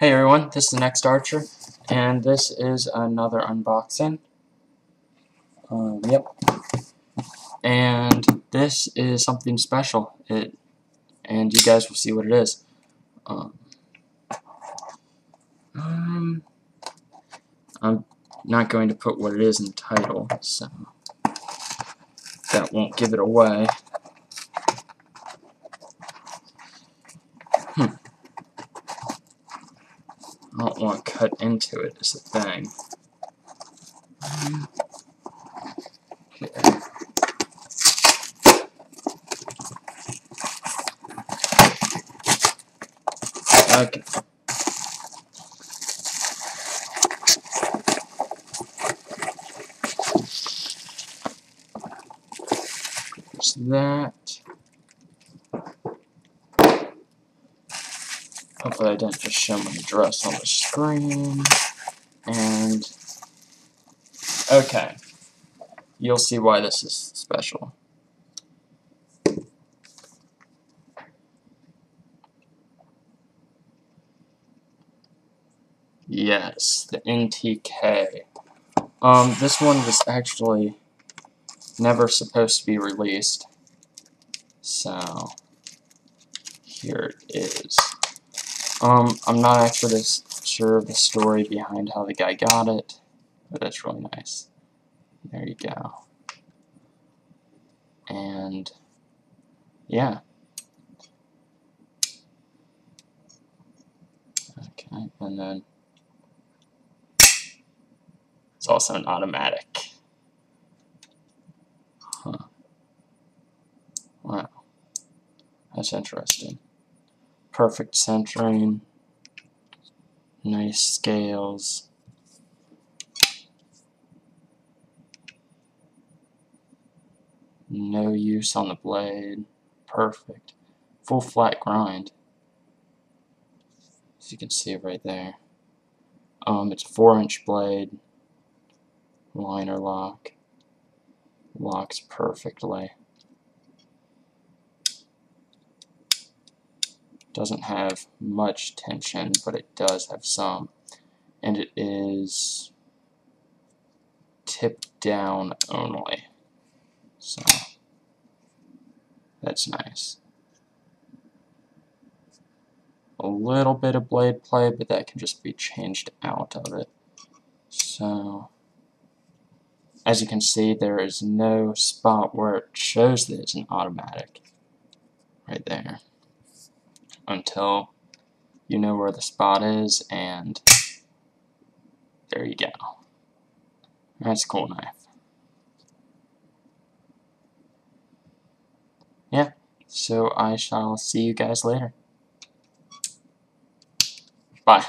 Hey everyone, this is the Next Archer, and this is another unboxing. Yep. And this is something special. And you guys will see what it is. I'm not going to put what it is in the title, so that won't give it away. I don't want to cut into it, is the thing. Okay. Okay. There's that. Hopefully I didn't just show my address on the screen. And okay, you'll see why this is special. Yes, the NTK. This one was actually never supposed to be released. So here it is. I'm not actually sure of the story behind how the guy got it, but that's really nice. There you go. And yeah. Okay, and then it's also an automatic. Huh. Wow. That's interesting. Perfect centering. Nice scales. No use on the blade. Perfect. Full flat grind. As you can see right there. It's a 4-inch blade. Liner lock. Locks perfectly. Doesn't have much tension, but it does have some. And it is tip down only. So that's nice. A little bit of blade play, but that can just be changed out of it. So as you can see, there is no spot where it shows that it's an automatic right there until you know where the spot is, and there you go. That's a cool knife. Yeah, so I shall see you guys later. Bye.